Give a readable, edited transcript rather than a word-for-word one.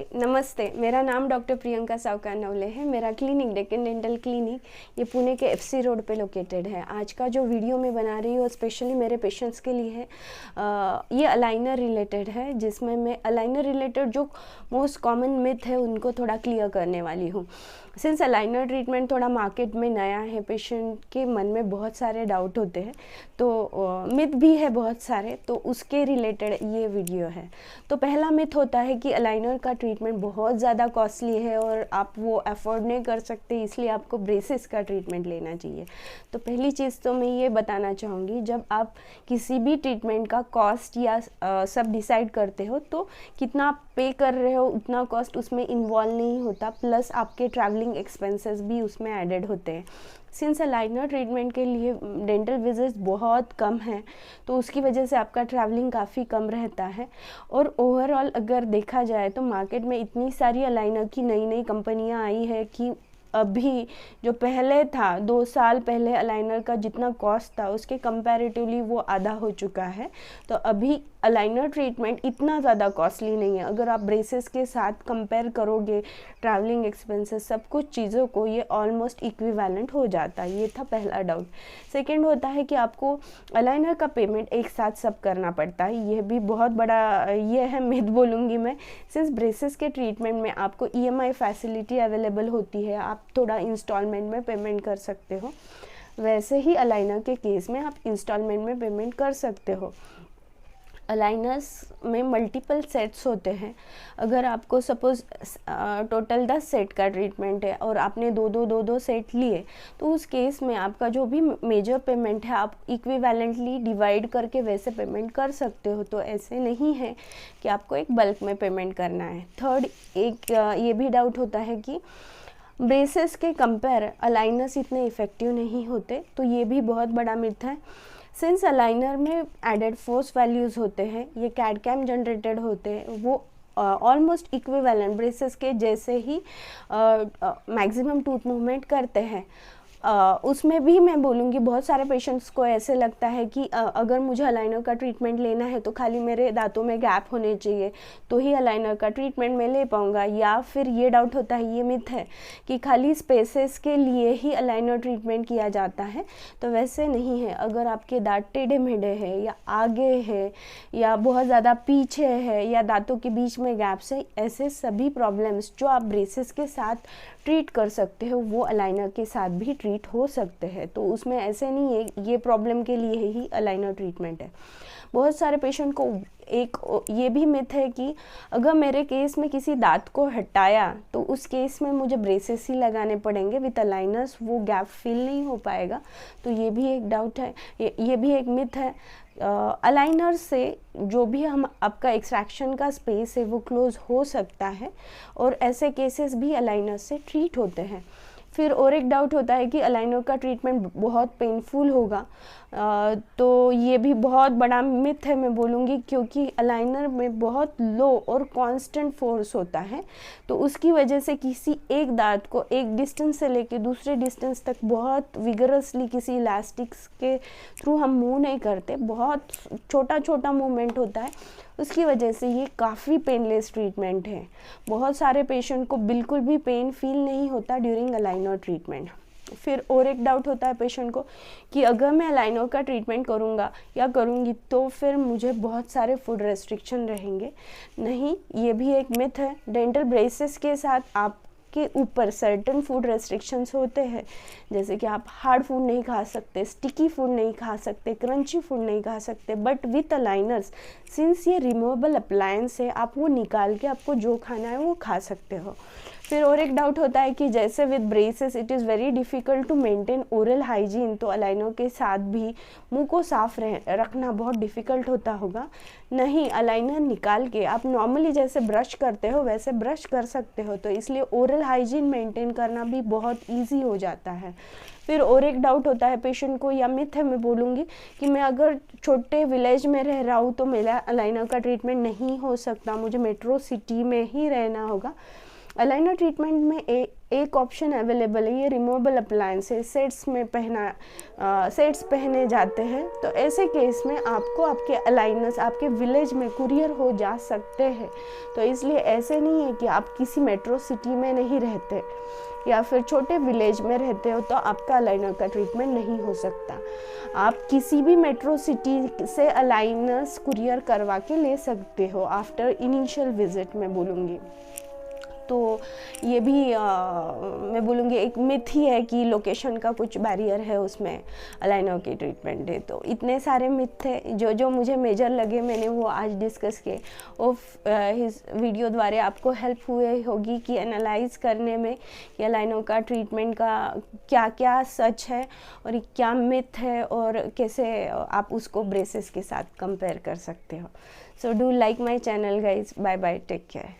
हाय नमस्ते, मेरा नाम डॉक्टर प्रियंका सावकार नवले है। मेरा क्लिनिक डेक्कन डेंटल क्लिनिक ये पुणे के एफसी रोड पे लोकेटेड है। आज का जो वीडियो मैं बना रही हूँ स्पेशली मेरे पेशेंट्स के लिए है। ये अलाइनर रिलेटेड है, जिसमें मैं अलाइनर रिलेटेड जो मोस्ट कॉमन मिथ है उनको थोड़ा क्लियर करने वाली हूँ। सिंस अलाइनर ट्रीटमेंट थोड़ा मार्केट में नया है, पेशेंट के मन में बहुत सारे डाउट होते हैं, तो मिथ भी है बहुत सारे, तो उसके रिलेटेड ये वीडियो है। तो पहला मिथ होता है कि अलाइनर का ट्रीटमेंट बहुत ज़्यादा कॉस्टली है और आप वो अफोर्ड नहीं कर सकते, इसलिए आपको ब्रेसेस का ट्रीटमेंट लेना चाहिए। तो पहली चीज़ तो मैं ये बताना चाहूँगी, जब आप किसी भी ट्रीटमेंट का कॉस्ट या सब डिसाइड करते हो तो कितना आप पे कर रहे हो उतना कॉस्ट उसमें इन्वॉल्व नहीं होता, प्लस आपके ट्रैवलिंग एक्सपेंसेस भी उसमें एडेड होते हैं। सिंस अलाइनर ट्रीटमेंट के लिए डेंटल विजिट्स बहुत कम हैं, तो उसकी वजह से आपका ट्रैवलिंग काफ़ी कम रहता है। और ओवरऑल अगर देखा जाए तो मार्केट में इतनी सारी अलाइनर की नई नई कंपनियां आई है कि अभी जो पहले था 2 साल पहले अलाइनर का जितना कॉस्ट था उसके कंपैरेटिवली वो आधा हो चुका है। तो अभी अलाइनर ट्रीटमेंट इतना ज़्यादा कॉस्टली नहीं है। अगर आप ब्रेसेस के साथ कंपेयर करोगे ट्रैवलिंग एक्सपेंसेस सब कुछ चीज़ों को, ये ऑलमोस्ट इक्विवेलेंट हो जाता है। ये था पहला डाउट। सेकेंड होता है कि आपको अलाइनर का पेमेंट एक साथ सब करना पड़ता है। यह भी बहुत बड़ा ये है मिथ बोलूँगी मैं। सिंस ब्रेसेस के ट्रीटमेंट में आपको EMI फैसिलिटी अवेलेबल होती है, आप थोड़ा इंस्टॉलमेंट में पेमेंट कर सकते हो, वैसे ही अलाइनर के केस में आप इंस्टॉलमेंट में पेमेंट कर सकते हो। अलाइनर्स में मल्टीपल सेट्स होते हैं। अगर आपको सपोज़ टोटल 10 सेट का ट्रीटमेंट है और आपने दो सेट लिए, तो उस केस में आपका जो भी मेजर पेमेंट है आप इक्विवेलेंटली डिवाइड करके वैसे पेमेंट कर सकते हो। तो ऐसे नहीं है कि आपको एक बल्क में पेमेंट करना है। थर्ड, एक ये भी डाउट होता है कि ब्रेसेस के कंपेयर अलाइनर्स इतने इफ़ेक्टिव नहीं होते, तो ये भी बहुत बड़ा मिथ है। सिंस अलाइनर में एडेड फोर्स वैल्यूज़ होते हैं, ये कैड कैम जनरेटेड होते हैं, वो ऑलमोस्ट इक्विवेलेंट ब्रेसेस के जैसे ही मैक्सिमम टूथ मूवमेंट करते हैं। उसमें भी मैं बोलूँगी बहुत सारे पेशेंट्स को ऐसे लगता है कि अगर मुझे अलाइनर का ट्रीटमेंट लेना है तो खाली मेरे दांतों में गैप होने चाहिए तो ही अलाइनर का ट्रीटमेंट मैं ले पाऊँगा। या फिर ये डाउट होता है, ये मिथ है कि खाली स्पेसेस के लिए ही अलाइनर ट्रीटमेंट किया जाता है, तो वैसे नहीं है। अगर आपके दांत टेढ़े मेढ़े हैं या आगे है या बहुत ज़्यादा पीछे है या दांतों के बीच में गैप्स है, ऐसे सभी प्रॉब्लम्स जो आप ब्रेसेस के साथ ट्रीट कर सकते हो वो अलाइनर के साथ भी ट्रीट हो सकते हैं। तो उसमें ऐसे नहीं है ये प्रॉब्लम के लिए ही अलाइनर ट्रीटमेंट है। बहुत सारे पेशेंट को एक ये भी मिथ है कि अगर मेरे केस में किसी दांत को हटाया तो उस केस में मुझे ब्रेसेस ही लगाने पड़ेंगे, विद अलाइनर्स वो गैप फिल नहीं हो पाएगा। तो ये भी एक डाउट है, ये भी एक मिथ है। अलाइनर से जो भी हम आपका एक्सट्रैक्शन का स्पेस है वो क्लोज हो सकता है और ऐसे केसेस भी अलाइनर से ट्रीट होते हैं। फिर और एक डाउट होता है कि अलाइनर का ट्रीटमेंट बहुत पेनफुल होगा, तो ये भी बहुत बड़ा मिथ है मैं बोलूँगी, क्योंकि अलाइनर में बहुत लो और कांस्टेंट फोर्स होता है। तो उसकी वजह से किसी एक दांत को एक डिस्टेंस से लेके दूसरे डिस्टेंस तक बहुत विगरसली किसी इलास्टिक्स के थ्रू हम मूव नहीं करते, बहुत छोटा छोटा मूवमेंट होता है। उसकी वजह से ये काफ़ी पेनलेस ट्रीटमेंट है। बहुत सारे पेशेंट को बिल्कुल भी पेन फील नहीं होता ड्यूरिंग अलाइनर ट्रीटमेंट। फिर और एक डाउट होता है पेशेंट को कि अगर मैं अलाइनर का ट्रीटमेंट करूँगा या करूँगी तो फिर मुझे बहुत सारे फूड रेस्ट्रिक्शन रहेंगे। नहीं, ये भी एक मिथ है। डेंटल ब्रेसेस के साथ आपके ऊपर सर्टेन फूड रेस्ट्रिक्शंस होते हैं, जैसे कि आप हार्ड फूड नहीं खा सकते, स्टिकी फूड नहीं खा सकते, क्रंची फूड नहीं खा सकते। बट विथ अलाइनर्स सिंस ये रिमूवेबल अप्लायंस है, आप वो निकाल के आपको जो खाना है वो खा सकते हो। फिर और एक डाउट होता है कि जैसे with braces it is very difficult to maintain oral hygiene, तो अलाइनर के साथ भी मुंह को साफ रखना बहुत डिफ़िकल्ट होता होगा। नहीं, अलाइनर निकाल के आप नॉर्मली जैसे ब्रश करते हो वैसे ब्रश कर सकते हो, तो इसलिए ओरल हाइजीन मेंटेन करना भी बहुत ईजी हो जाता है। फिर और एक डाउट होता है पेशेंट को, या मिथ है मैं बोलूँगी, कि मैं अगर छोटे विलेज में रह रहा हूँ तो मेरा अलाइनर का ट्रीटमेंट नहीं हो सकता, मुझे मेट्रो सिटी में ही रहना होगा। अलाइनर ट्रीटमेंट में एक ऑप्शन अवेलेबल है, ये रिमूवेबल अप्लायंस है, सेट्स पहने जाते हैं। तो ऐसे केस में आपको आपके अलाइनर्स आपके विलेज में कुरियर हो जा सकते हैं। तो इसलिए ऐसे नहीं है कि आप किसी मेट्रो सिटी में नहीं रहते या फिर छोटे विलेज में रहते हो तो आपका अलाइनर का ट्रीटमेंट नहीं हो सकता। आप किसी भी मेट्रो सिटी से अलाइनर्स कुरियर करवा के ले सकते हो आफ्टर इनिशियल विजिट, मैं बोलूँगी। तो ये भी मैं बोलूँगी एक मिथ ही है कि लोकेशन का कुछ बैरियर है उसमें अलाइनर की ट्रीटमेंट है। तो इतने सारे मिथ थे जो मुझे मेजर लगे, मैंने वो आज डिस्कस किए। इस वीडियो द्वारा आपको हेल्प हुई होगी कि एनालाइज करने में कि अलाइनर का ट्रीटमेंट का क्या क्या सच है और क्या मिथ है और कैसे आप उसको ब्रेसेस के साथ कंपेयर कर सकते हो। So do like my channel guys, bye bye, take care.